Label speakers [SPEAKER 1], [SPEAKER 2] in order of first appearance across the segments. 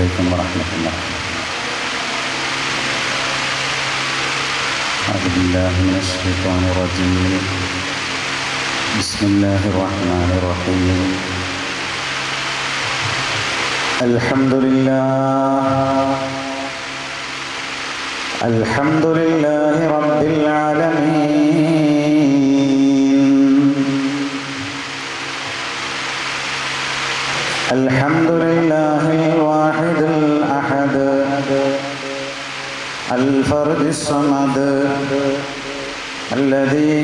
[SPEAKER 1] عليكم ورحمة الله. أعوذ بالله من الشيطان الرجيم. بسم الله الرحمن الرحيم. الحمد لله رب العالمين. الحمد لله الواحد الأحد الفرد الصمد الذي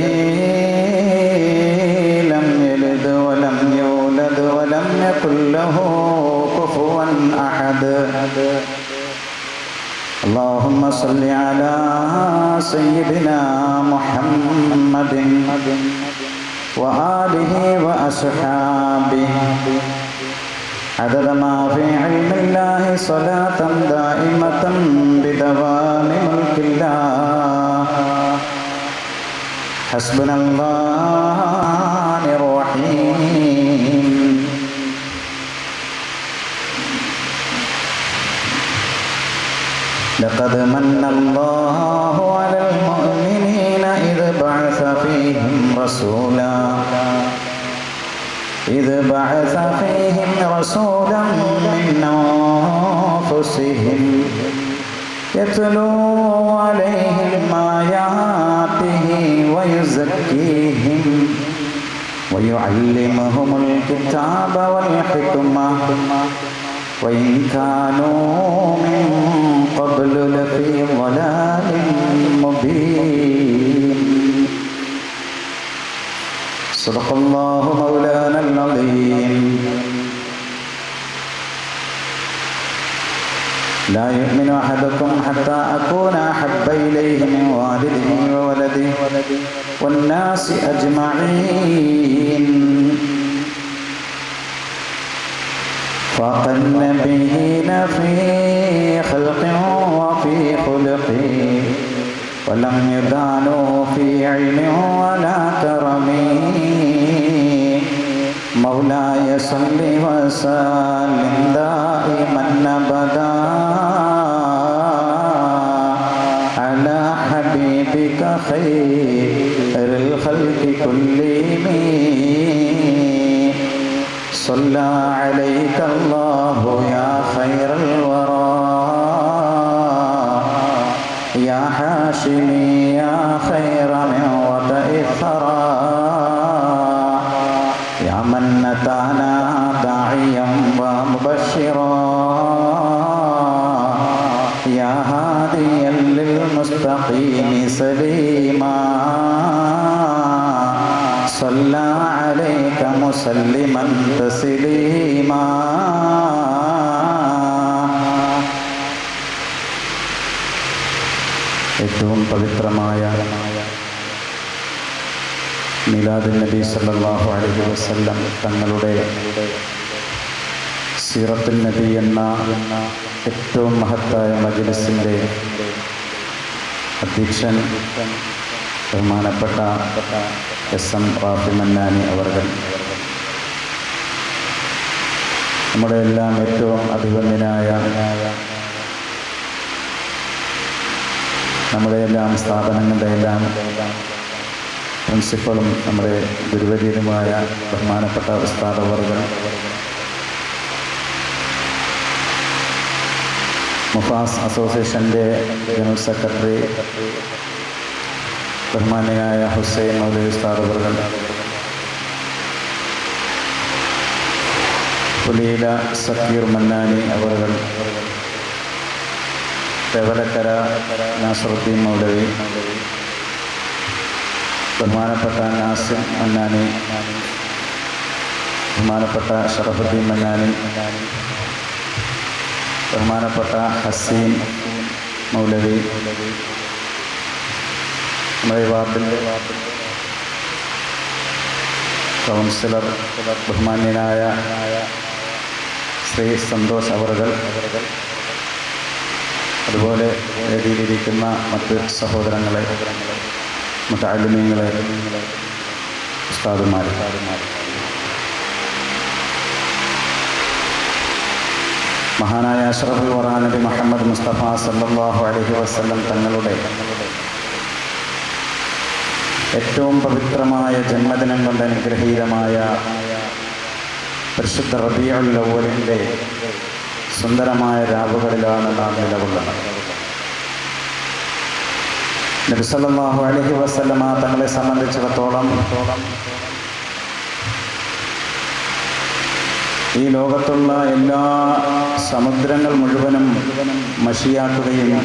[SPEAKER 1] لم يلد ولم يولد ولم يكن له كفوا أحد. اللهم صل على سيدنا محمد وآله وأصحابه عدد ما في علم الله صلاة دائمة بدوام ملك الله. حسبنا الله الرحيم. لقد من الله على المؤمنين إذ بعث فيهم رسولا من أنفسهم يتلو عليهم آياته ويزكيهم ويعلمهم الكتاب والحكمة وإن كانوا من قبل لفي ضلال مبين. صدق الله مولانا العظيم. لا يؤمن أحدكم حتى أكون أحب إليه من والده وولده والناس أجمعين. فاق النبيين في خلق وفي خلق ولم يدانوا في علم ولا كرم. مولاي صل وسلم دائما أبدا على حبيبك خير الخلق كلهم. صلى عليك الله يا خير الورى يا هاشمي يا خير من وطئ الثرى يا من أتانا داعيا ومبشرا يا هاديا للمستقيم سليما. صلى عليك مسلما تسليما. ഏറ്റവും പവിത്രമായ മീലാദുൻ നബി സല്ലല്ലാഹു അലൈഹി വസല്ലം തങ്ങളുടെ സീറത്തുൻ നബി എന്ന ഏറ്റവും മഹത്തായ മജ്‌ലിസിൻ്റെ അധ്യക്ഷൻ ബഹുമാനപ്പെട്ട എസ്.എം. റാഫി മന്നാനി അവർകൾ, നമ്മുടെ എല്ലാം ഏറ്റവും അഭിവന്യനായ നമ്മുടെ എല്ലാം സ്ഥാപനങ്ങളുടെ എല്ലാം പ്രിൻസിപ്പളും നമ്മുടെ ഗുരുവര്യനുമായ ബഹുമാനപ്പെട്ട ഉസ്താദ് അവർകൾ, മുഫാസ് അസോസിയേഷൻ്റെ ജനറൽ സെക്രട്ടറി ബഹുമാന്യനായ ഹുസൈൻ മൗലവി ഉസ്താദ് അവർകൾ, പുലീല സക്കീർ മന്നാനി അവർകൾ, തേവലക്കര നാസറുദ്ദീൻ മൗലവി, ബഹുമാനപ്പെട്ട നാസിം മന്നാനി, ബഹുമാനപ്പെട്ട ഷറഫുദ്ദീൻ മന്നാനി, ബഹുമാനപ്പെട്ട ഹസീൻ മൗലവി, നമ്മുടെ വാർഡിൻ്റെ കൗൺസിലർ ബഹുമാന്യനായ ശ്രീ സന്തോഷ് അവർകൾ, അതുപോലെ വേദിയിലിരിക്കുന്ന മറ്റ് സഹോദരങ്ങളെ, മുതഅല്ലിമീങ്ങളെ, ഉസ്താദുമാർ, മഹാനായ അഷ്റഫുൽ വറാ നബി മുഹമ്മദ് മുസ്തഫ സല്ലല്ലാഹു അലൈഹി വസല്ലം തങ്ങളുടെ ഏറ്റവും പവിത്രമായ ജന്മദിനം കൊണ്ട് അനുഗ്രഹീതമായ പരിശുദ്ധ റബീഉൽ അവ്വലിൻ്റെ സുന്ദരമായ രാവുകളിലാണ് നാം നിലകൊള്ളുന്നത്. നബി സല്ലല്ലാഹു അലൈഹി വസല്ലമ തങ്ങളെ സംബന്ധിച്ചിടത്തോളം ഈ ലോകത്തുള്ള എല്ലാ സമുദ്രങ്ങൾ മുഴുവനും മഷിയാക്കുകയും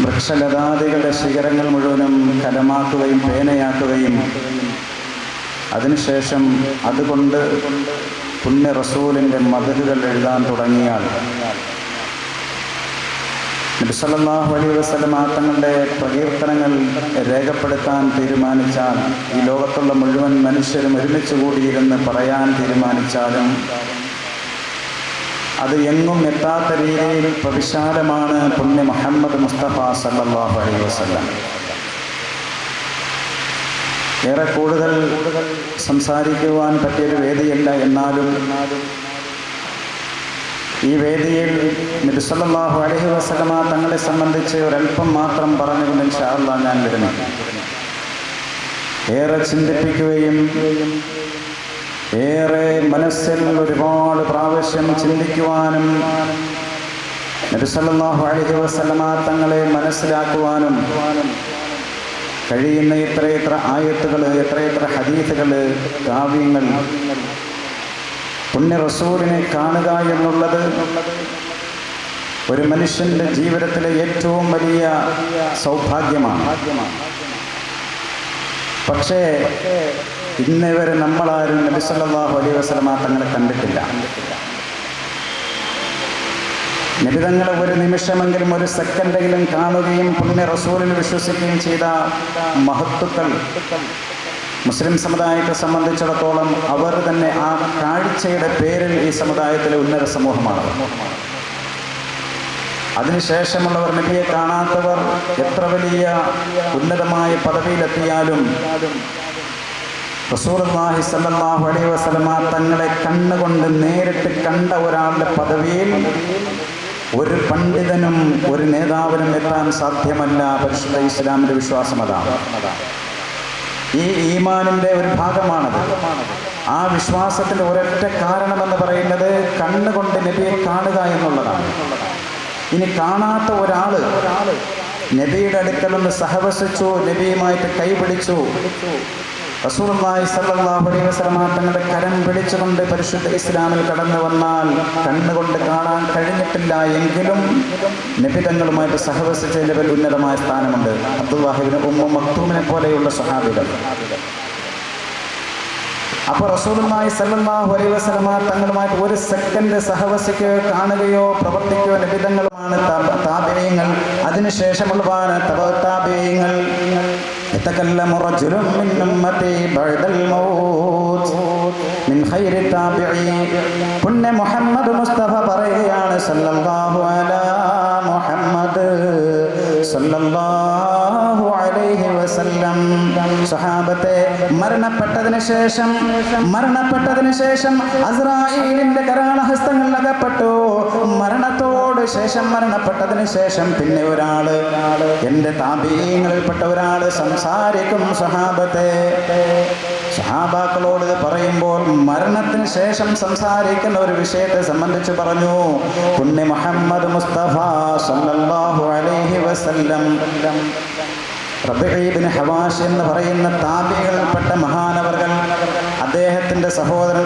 [SPEAKER 1] വൃക്ഷലതാദികളുടെ ശിഖരങ്ങൾ മുഴുവനും കലമാക്കുകയും പേനയാക്കുകയും അതിനുശേഷം അതുകൊണ്ട് പുണ്യ റസൂലിൻ്റെ മദദുകൾ എഴുതാൻ തുടങ്ങിയാൽ നബി സല്ലല്ലാഹു അലൈഹി വസല്ലം തങ്ങളുടെ പ്രകീർത്തനങ്ങൾ രേഖപ്പെടുത്താൻ തീരുമാനിച്ചാൽ, ഈ ലോകത്തുള്ള മുഴുവൻ മനുഷ്യരും ഒരുമിച്ച് കൂടിയിരുന്ന് പറയാൻ തീരുമാനിച്ചാലും അത് എങ്ങും എത്താത്ത രീതിയിൽ പ്രവിശാലമാണ് പുണ്യ മുഹമ്മദ് മുസ്തഫ സല്ലല്ലാഹു അലൈഹി വസല്ലം. ഏറെ കൂടുതൽ സംസാരിക്കുവാൻ പറ്റിയൊരു വേദിയല്ല. എന്നാലും ഈ വേദിയിൽ നബി സല്ലല്ലാഹു അലൈഹി വസല്ലമ തങ്ങളെ സംബന്ധിച്ച് ഒരല്പം മാത്രം പറഞ്ഞുകൊണ്ട് ഇൻഷാ അല്ലാഹ് ഞാൻ വരുന്നു. ഏറെ ചിന്തിപ്പിക്കുകയും ഏറെ മനസ്സിൽ ഒരുപാട് പ്രാവശ്യം ചിന്തിക്കുവാനും നബി സല്ലല്ലാഹു അലൈഹി വസല്ലമ തങ്ങളെ മനസ്സിലാക്കുവാനും കഴിയുന്ന എത്രയെത്ര ആയത്തുകൾ, എത്രയെത്ര ഹദീസുകൾ, കാവ്യങ്ങൾ, പുണ്യ റസൂലിനെ കാണുക എന്നുള്ളത് ഒരു മനുഷ്യൻ്റെ ജീവിതത്തിലെ ഏറ്റവും വലിയ സൗഭാഗ്യമാണ്. പക്ഷേ ഇന്നേ വരെ നമ്മളാരും നബി സല്ലല്ലാഹു അലൈഹി വസല്ലമ തങ്ങളെ കണ്ടിട്ടില്ല. നബി തങ്ങളെ ഒരു നിമിഷമെങ്കിലും, ഒരു സെക്കൻഡെങ്കിലും കാണുകയും പുണ്യ റസൂലിൽ വിശ്വസിക്കുകയും ചെയ്ത മഹത്തുക്കൾ മുസ്ലിം സമുദായത്തെ സംബന്ധിച്ചിടത്തോളം അവർ തന്നെ ആ കാഴ്ചയുടെ പേരിൽ ഈ സമുദായത്തിലെ ഉന്നത സമൂഹമാണ്. അതിനുശേഷമുള്ളവർ, നബിയെ കാണാത്തവർ എത്ര വലിയ ഉന്നതമായ പദവിയിലെത്തിയാലും റസൂലുള്ളാഹി സ്വല്ലല്ലാഹു അലൈഹി വസല്ലമ തങ്ങളെ കണ്ണുകൊണ്ട് നേരിട്ട് കണ്ട ഒരാളുടെ പദവിയിൽ ഒരു പണ്ഡിതനും ഒരു നേതാവിനും എത്താൻ സാധ്യമല്ല. പരിശുദ്ധ ഇസ്ലാമിൻ്റെ വിശ്വാസം അതാണ്. ഈ ഈമാനിൻ്റെ ഒരു ഭാഗമാണത്. ആ വിശ്വാസത്തിൻ്റെ ഒരൊറ്റ കാരണമെന്ന് പറയുന്നത് കണ്ണുകൊണ്ട് നബിയെ കാണുക എന്നുള്ളതാണ്. ഇനി കാണാത്ത ഒരാൾ നബിയുടെ അടുക്കലൊന്ന് സഹവസിച്ചു, നബിയുമായിട്ട് കൈപിടിച്ചു, റസൂലുള്ളാഹി സ്വല്ലല്ലാഹു അലൈഹി വസല്ലം തങ്ങളുടെ കരം പിടിച്ചുകൊണ്ട് പരിശുദ്ധ ഇസ്ലാമിൽ കടന്നു വന്നാൽ കണ്ണുകൊണ്ട് കാണാൻ കഴിഞ്ഞിട്ടില്ല എങ്കിലും നബി തങ്ങളുമായിട്ട് സഹവസിച്ചതിൻ്റെ ഉന്നതമായ സ്ഥാനമുണ്ട്. അബ്ദുല്ലാഹി ഇബ്നു ഉമ്മു മക്തൂമിനെ പോലെയുള്ള സ്വഹാബികൾ. അപ്പോൾ റസൂലുള്ളാഹി സ്വല്ലല്ലാഹു അലൈഹി വസല്ലം തങ്ങളുമായിട്ട് ഒരു സെക്കൻഡ് സഹവസിക്കുകയോ കാണുകയോ പ്രവർത്തിക്കുകയോ നബി തങ്ങളുമാണ് താബിഈങ്ങൾ. അതിനുശേഷമുള്ളതാണ് തബഅത്താബിഈങ്ങൾ. يتكلم رجل من أمتي بعد الموت من خير التابعين. പുണ്യ മുഹമ്മദ് മുസ്തഫ പറയുകയാണ്, സല്ലല്ലാഹു അലാ മുഹമ്മദ് സല്ലല്ലാഹു അലൈഹി വസല്ലം. സ്വഹാബത്തെ മരണപ്പെട്ടതിന് ശേഷം അസ്രായീലിന്റെ കരാളഹസ്തങ്ങളിൽ അകപ്പെട്ടു. മരണത്തോട് ശേഷം, മരണപ്പെട്ടതിന് ശേഷം പിന്നെ ഒരാള്, എൻ്റെ താബീങ്ങളിൽപ്പെട്ട ഒരാള് സംസാരിക്കും. സഹാബാക്കളോട് പറയുമ്പോൾ മരണത്തിന് ശേഷം സംസാരിക്കുന്ന ഒരു വിഷയത്തെ സംബന്ധിച്ച് പറഞ്ഞു. പുണ്യ മുഹമ്മദ് മുസ്തഫ സല്ലല്ലാഹു അലൈഹി വസല്ലം റബീഉ ഇബ്നു ഹവാശ് എന്ന് പറയുന്ന താബിഈകളിൽപ്പെട്ട മഹാനവർകൾ, അദ്ദേഹത്തിൻ്റെ സഹോദരൻ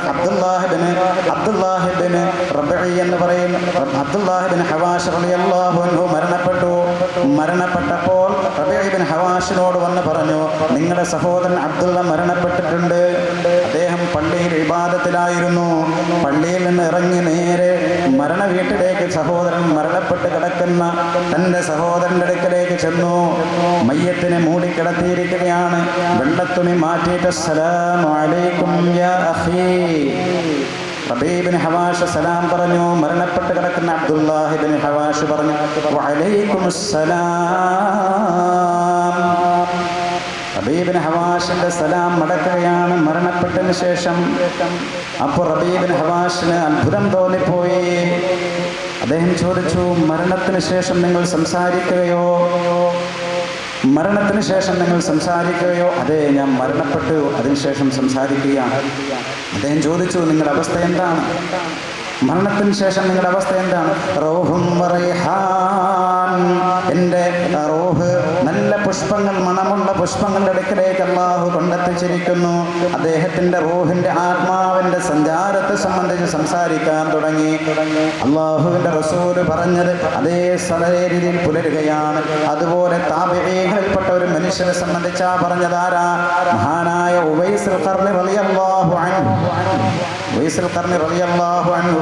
[SPEAKER 1] അബ്ദുല്ലാഹിബ്നു റബീഉ എന്ന് പറയുന്ന അബ്ദുല്ലാഹിബ്നു ഹവാശ് റളിയല്ലാഹു അൻഹു മരണപ്പെട്ടപ്പോൾ റബീഉ ഇബ്നു ഹവാശിനോട് വന്ന് പറഞ്ഞു, നിങ്ങളുടെ സഹോദരൻ അബ്ദുള്ള മരണപ്പെട്ടിട്ടുണ്ട്. അദ്ദേഹം പള്ളിയിൽ ഇബാദത്തിലായിരുന്നു. പള്ളിയിൽ നിന്ന് ഇറങ്ങി നേരെ മരണ വീട്ടിലേക്ക് സഹോദരൻ മരണപ്പെട്ട് കിടക്കുന്ന തൻ്റെ സഹോദരൻ്റെ അടുക്കലേക്ക് ചെന്നു. മയ്യത്തിനെ മൂടിക്കിടത്തിയിരിക്കുകയാണ്. വെള്ളത്തുണി മാറ്റിയിട്ട് അസ്സലാമു അലൈക്കും യാ അഖീ. റബീഉ ഇബ്നു ഹവാശ് സലാം പറഞ്ഞു. മരണപ്പെട്ട് കിടക്കുന്ന അബ്ദുല്ലാഹി ഇബ്നു ഹവാശ് പറഞ്ഞു, വഅലൈക്കുമുസ്സലാം. റബീബിൻ ഹവാഷിന്റെ സലാം മടക്കുകയാണ് മരണപ്പെട്ടതിന് ശേഷം. അപ്പോൾ റബീബിൻ ഹവാഷിന് അത്ഭുതം തോന്നിപ്പോയി. അദ്ദേഹം ചോദിച്ചു, മരണത്തിന് ശേഷം നിങ്ങൾ സംസാരിക്കുകയോ? മരണത്തിന് ശേഷം നിങ്ങൾ സംസാരിക്കുകയോ? അതെ, ഞാൻ മരണപ്പെട്ടു, അതിനുശേഷം സംസാരിക്കുകയാണ്. അദ്ദേഹം ചോദിച്ചു, നിങ്ങളുടെ അവസ്ഥ എന്താണ്? മരണത്തിന് ശേഷം നിങ്ങളുടെ അവസ്ഥ എന്താണ്? റൂഹും റൈഹാൻ, എൻ്റെ റൂഹ് നല്ല പുഷ്പങ്ങൾ, മണമുള്ള പുഷ്പങ്ങളുടെ അടുക്കലേക്ക് അല്ലാഹു കൊണ്ടെത്തിച്ചിരിക്കുന്നു. അദ്ദേഹത്തിൻ്റെ റൂഹിൻ്റെ ആത്മാവിൻ്റെ സഞ്ചാരത്തെ സംബന്ധിച്ച് സംസാരിക്കാൻ തുടങ്ങി. അല്ലാഹുവിൻ്റെ റസൂൽ പറഞ്ഞത് അതേ രീതിയിൽ പുലരുകയാണ്. അതുപോലെ താബിഈകളിൽപ്പെട്ട ഒരു മനുഷ്യനെ സംബന്ധിച്ചാ പറഞ്ഞത് ആരാ? മഹാനായ ഉവൈസുൽ ഖർനി റളിയല്ലാഹു അൻഹു. ഉവൈസുൽ ഖർനി റളിയല്ലാഹു അൻഹു,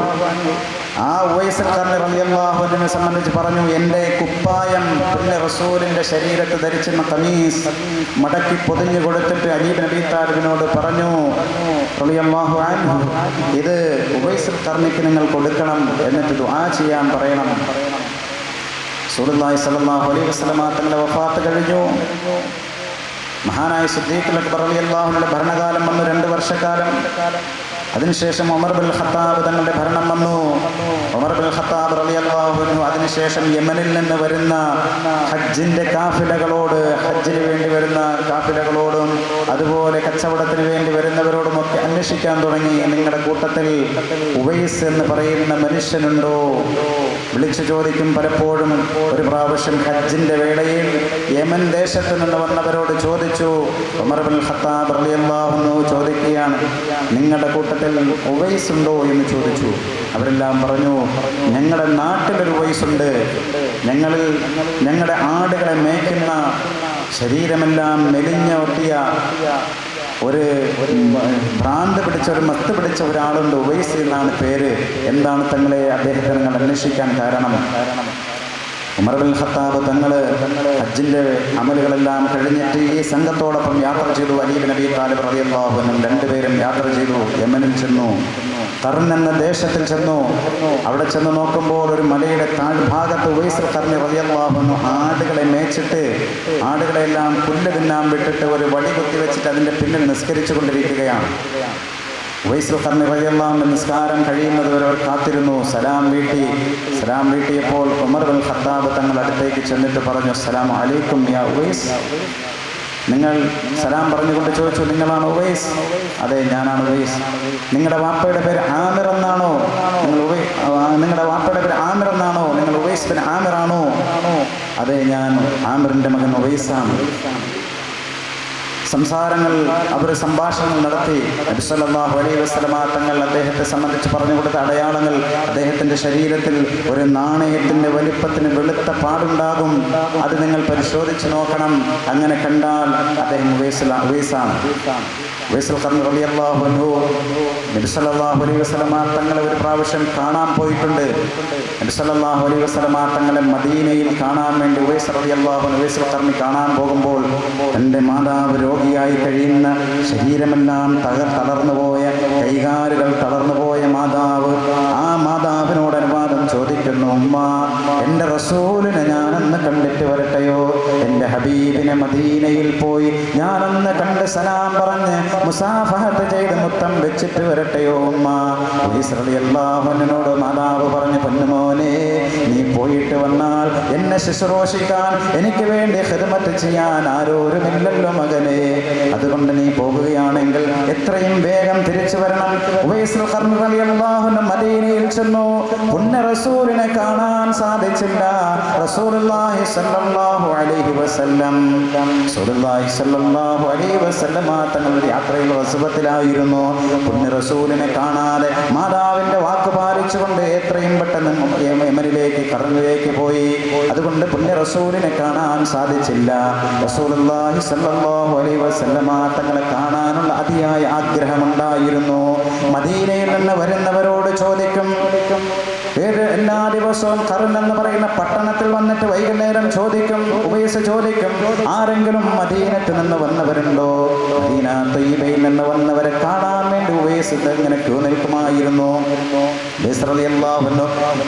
[SPEAKER 1] ആ ഉവൈസുൽ ഖർനി റളിയല്ലാഹു അൻഹുവിനെ സംബന്ധിച്ച് പറഞ്ഞു, എൻ്റെ കുപ്പായം പിന്നെ റസൂലിൻ്റെ ശരീരത്ത് ധരിച്ചിരുന്ന ഖമീസ് മടക്കി പൊതിഞ്ഞു കൊടുത്തിട്ട് അലി ഇബ്നു അബീ താലിബിനോട് പറഞ്ഞു റളിയല്ലാഹു അൻഹു, ഇത് ഉവൈസുൽ ഖർനിക്ക് നിങ്ങൾ കൊടുക്കണം, എന്നിട്ട് ദുആ ചെയ്യാൻ പറയണം. റസൂലുള്ളാഹി സ്വല്ലല്ലാഹു അലൈഹി വസല്ലം തങ്ങളുടെ വഫാത്ത് കഴിഞ്ഞു. മഹാനായ സിദ്ദീഖുൽ അക്ബർ റളിയല്ലാഹു അൻഹുവിന്റെ ഭരണകാലം വന്നു, 2 വർഷക്കാലം. അതിനുശേഷം ഉമർ ബിൻ ഖത്താബ് തങ്ങളുടെ ഭരണം വന്നു. ഉമർ ബിൻ ഖത്താബ് റളിയല്ലാഹു അൻഹു അതിനുശേഷം യമനിൽ നിന്ന് വരുന്ന ഹജ്ജിന്റെ കാഫിലകളോട്, ഹജ്ജിന് വേണ്ടി വരുന്ന കാഫിലകളോടും അതുപോലെ കച്ചവടത്തിന് വേണ്ടി വരുന്നവരോടും ഒക്കെ അന്വേഷിക്കാൻ തുടങ്ങി, നിങ്ങളുടെ കൂട്ടത്തിൽ ഉവൈസ് എന്ന് പറയുന്ന മനുഷ്യനുണ്ടോ? വിളിച്ചു ചോദിക്കും. പലപ്പോഴും ഒരു പ്രാവശ്യം ഹജ്ജിന്റെ വേളയിൽ യമൻ ദേശത്ത് നിന്ന് വന്നവരോട് ചോദിച്ചു. ഉമർ ബിൻ ഖത്താബ് റളിയല്ലാഹു അൻഹു ചോദിക്കുകയാണ്, നിങ്ങളുടെ കൂട്ടത്തിൽ ഉവൈസ് ഉണ്ടോ എന്ന് ചോദിച്ചു. അവരെല്ലാം പറഞ്ഞു, ഞങ്ങളുടെ നാട്ടിലൊരു ഉവൈസ് ഉണ്ട്. ഞങ്ങളുടെ ആടുകളെ മേയ്ക്കുന്ന, ശരീരമെല്ലാം മെലിഞ്ഞ ഒട്ടിയ ഒരു ഭ്രാന്ത് പിടിച്ച, ഒരു മത്ത് പിടിച്ച ഒരാളുണ്ട്, ഉവൈസ് എന്നാണ് പേര്. എന്താണ് തങ്ങളെ അദ്ദേഹത്തെ നിങ്ങൾ അന്വേഷിക്കാൻ കാരണം? ഉമർ ബിൻ ഖത്താബ് തങ്ങൾ ഹജ്ജിൻ്റെ അമലുകളെല്ലാം കഴിഞ്ഞിട്ട് ഈ സംഘത്തോടൊപ്പം യാത്ര ചെയ്തു. അലി ഇബ്നു അബീ താലിബ് റളിയല്ലാഹു അൻഹു രണ്ടുപേരും യാത്ര ചെയ്തു. യമനിൽ ചെന്നു, ഖർൻ എന്ന ദേശത്തിൽ ചെന്നു. അവിടെ ചെന്ന് നോക്കുമ്പോൾ ഒരു മലയുടെ താഴ്ഭാഗത്ത് ഉവൈസുൽ ഖർനി റളിയല്ലാഹു അൻഹു ആടുകളെ മേച്ചിട്ട്, ആടുകളെല്ലാം പുല്ല് തിന്നാൻ വിട്ടിട്ട് ഒരു വടി കുത്തി വെച്ചിട്ട് അതിൻ്റെ പിന്നിൽ നിസ്കരിച്ചു കൊണ്ടിരിക്കുകയാണ്. ഉവൈസുൽ ഖർനി റളിയല്ലാഹു അൻഹു നിസ്കാരം കഴിയുന്നത് വരെ അവർ കാത്തിരുന്നു. സലാം വീട്ടിയപ്പോൾ ഉമർ ബിൻ ഖത്താബ് തങ്ങൾ അടുത്തേക്ക് ചെന്നിട്ട് പറഞ്ഞു, അസ്സലാമു അലൈക്കും യാ ഉവൈസ്. നിങ്ങൾ സലാം പറഞ്ഞുകൊണ്ട് ചോദിച്ചു, നിങ്ങളാണ് ഉവൈസ്? അതെ, ഞാനാണ് ഉവൈസ്. നിങ്ങളുടെ വാപ്പയുടെ പേര് ആമിർ എന്നാണോ? നിങ്ങളുടെ വാപ്പയുടെ പേര് ആമിർ എന്നാണോ? നിങ്ങൾ ഉവൈസ് ബിൻ ആമിർ ആണോ? അതെ, ഞാൻ ആമിറിൻ്റെ മകൻ ഉവൈസാണ്. സംഭാഷണങ്ങൾ നടത്തി. നബി സല്ലല്ലാഹു അലൈഹി വസല്ലമ തങ്ങൾ അദ്ദേഹത്തെ സംബന്ധിച്ച് പറഞ്ഞു കൊടുത്ത അടയാളങ്ങൾ, അദ്ദേഹത്തിൻ്റെ ശരീരത്തിൽ ഒരു നാണയത്തിൻ്റെ വലിപ്പത്തിന് വെളുത്ത പാടുണ്ടാകും, അത് നിങ്ങൾ പരിശോധിച്ച് നോക്കണം. അങ്ങനെ കണ്ടാൽ അദ്ദേഹം ഉവൈസാണ്. ഉവൈസുൽ ഖർനി റളിയല്ലാഹു അൻഹു നബി സല്ലല്ലാഹു അലൈഹി വസല്ലമ തങ്ങളെ ഒരു പ്രാവശ്യം കാണാൻ പോയിട്ടുണ്ട്. നബി സല്ലല്ലാഹു അലൈഹി വസല്ലമ തങ്ങളെ മദീനയിൽ കാണാൻ വേണ്ടി ഉവൈസ് റളിയല്ലാഹു അൻഹു ഉവൈസുൽ ഖർനി കാണാൻ പോകുമ്പോൾ തൻ്റെ മാതാവ് രോഗിയായി കഴിയുന്ന, ശരീരമെല്ലാം തളർന്നുപോയ, കൈകാലുകൾ തളർന്നുപോയ മാതാവ്, ആ മാതാവിനോട് അനുവാദം ചോദിക്കുന്നു, ഉമ്മ, എൻ്റെ റസൂലിനെ ഞാനൊന്ന് കണ്ടിട്ട് വരട്ടെയോ? എൻ്റെ ഹബീബിനെ മദീനയിൽ പോയി ഞാനൊന്ന് കണ്ട് സലാം പറഞ്ഞ് മുസാഫഹത്ത് ചെയ്ത് മുത്തം വെച്ചിട്ട് വരട്ടെയോ ഉമ്മ? ഉവൈസ് റളിയല്ലാഹു അൻഹുവിനോട് മാതാവ് പറഞ്ഞു, പൊന്നുമോനെ, നീ പോയിട്ട് വന്നാൽ എന്നെ ശുശ്രൂഷിക്കാൻ, എനിക്ക് വേണ്ടി ഖിദ്മത്ത് ചെയ്യാൻ ആരോരുമില്ലല്ലോ മകനെ. അതുകൊണ്ട് നീ പോകുകയാണെങ്കിൽ എത്രയും വേഗം തിരിച്ചു വരണം. ഉവൈസുൽ ഖർനി റളിയല്ലാഹു അൻഹു മദീനയിൽ ചെന്നു. പുണ്യ റസൂലിനെ കാണാൻ സാധിച്ചില്ല. റസൂലുള്ളാഹി സ്വല്ലല്ലാഹു അലൈഹി വസല്ലം തങ്ങളുടെ യാത്രയിൽ വസുബത്തിലായിരുന്നു. പുണ്യ റസൂലിനെ കാണാതെ മാതാവിൻ്റെ വാക്ക് പാലിച്ചുകൊണ്ട് എത്രയും പെട്ടെന്ന് യമനിലേക്ക്, ഖർനിലേക്ക് പോയി. അതുകൊണ്ട് പുണ്യ റസൂലിനെ കാണാൻ സാധിച്ചില്ല. റസൂലുള്ളാഹി സ്വല്ലല്ലാഹു അലൈഹി വസല്ലമ തങ്ങളെ കാണാനുള്ള അതിയായ ആഗ്രഹമുണ്ടായിരുന്നു. മദീനയിൽ നിന്ന് വരുന്നവരോട് ചോദിക്കും, എല്ലാ ദിവസവും ഖർൻ എന്ന് പറയുന്ന പട്ടണത്തിൽ വന്നിട്ട് വൈകുന്നേരം ചോദിക്കും, ഉവൈസ് ചോദിക്കും, ആരെങ്കിലും മദീനത്ത് നിന്ന് വന്നവരുണ്ടോ? മദീന തയ്യിബയിൽ നിന്ന് വന്നവരെ കാണാൻ വേണ്ടി ഉവൈസ് ഇങ്ങനെ ക്യൂ നിൽക്കുമായിരുന്നു.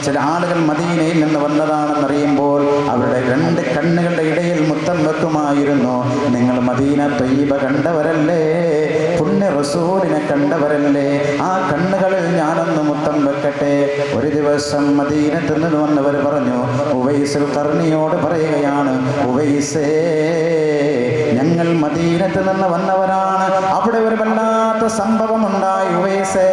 [SPEAKER 1] ചില ആളുകൾ മദീനയിൽ നിന്ന് വന്നതാണെന്നറിയുമ്പോൾ പോകുമ്പോൾ അവരുടെ രണ്ട് കണ്ണുകളുടെ ഇടയിൽ മുത്തം വെക്കുമായിരുന്നു. നിങ്ങൾ മദീന ത്വയ്യിബ കണ്ടവരല്ലേ, പുണ്യ റസൂലിനെ കണ്ടവരല്ലേ, ആ കണ്ണുകളിൽ ഞാനൊന്ന് മുത്തം വെക്കട്ടെ. ഒരു ദിവസം മദീനത്ത് നിന്ന് വന്നവർ പറഞ്ഞു, ഉവൈസുൽ ഖർനിയോട് പറയുകയാണ്, ഉവൈസേ, ഞങ്ങൾ മദീനത്ത് നിന്ന് വന്നവരാണ്, അവിടെ ഒരു വല്ലാത്ത സംഭവം ഉണ്ടായി. ഉവൈസേ,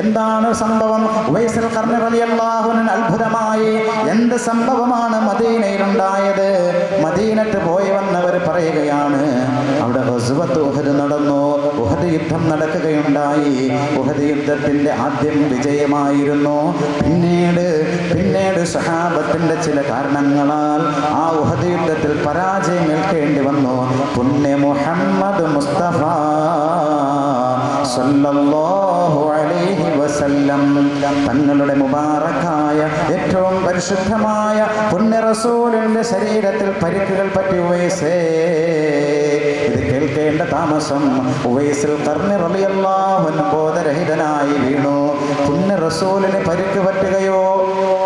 [SPEAKER 1] എന്താണ് സംഭവം? ഉവൈസുൽ ഖർനി റളിയല്ലാഹു അൻഹു അത്ഭുതമായി. എന്ത് സംഭവമാണ് മദീനയിൽ ഉണ്ടായത്? മദീനത്ത് പോയി വന്നവർ പറയുകയാണ്, അവിടെ ഗസ്വത്ത് ഉഹദ് നടന്നു, ഉഹദ് യുദ്ധം നടക്കുകയുണ്ടായി. ഉഹദ് യുദ്ധത്തിന്റെ ആദ്യം വിജയമായിരുന്നു. പിന്നീട് സഹാബത്തിന്റെ ചില കാരണങ്ങളാൽ ആ ഉഹദ് യുദ്ധത്തിൽ പരാജയം ഏൽക്കേണ്ടി വന്നു. പുണ്യ മുഹമ്മദ് മുസ്തഫ സല്ലല്ലാഹു അലൈഹി വസല്ലം തങ്ങളുടെ മുബാറക്കായ ഏറ്റവും പരിശുദ്ധമായ പുണ്യ റസൂലിന്റെ ശരീരത്തിൽ പരിക്കുകൾ പറ്റി. ഉവൈസേ, ഇത് കേൾക്കേണ്ട താമസം ഉവൈസുൽ ഖർനി റളിയല്ലാഹു അൻഹു ബോധരഹിതനായി വീണു. പുണ്യ റസൂലിന് പരിക്ക് പറ്റുകയോ,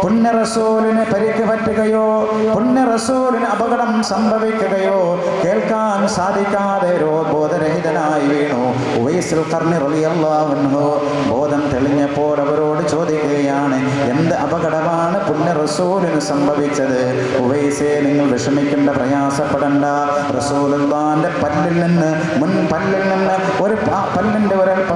[SPEAKER 1] പുണ്യ റസൂലിന് പരിക്ക് പറ്റുകയോ, പുണ്യ റസൂലിന് അപകടം സംഭവിക്കുകയോ കേൾക്കാൻ സാധിക്കാതെ ബോധരഹിതനായി വീണു. ഉവൈസുൽ ഖർനി റളിയല്ലാഹു അൻഹു ബോധം തെളിഞ്ഞപ്പോൾ അവരോട് ചോദിക്കുകയാണ്, എന്ത് അപകടമാണ് പുണ്യ റസൂലിന് സംഭവിച്ചത്? ഉവൈസേ, നിങ്ങൾ വിഷമിക്കേണ്ട, പ്രയാസപ്പെടണ്ട. റസൂലുള്ളാഹിന്റെ പല്ലിൽ നിന്ന്, മുൻ പല്ലിൽ നിന്ന് ഒരു പല്ലിന്റെ ഒരൽപ്പം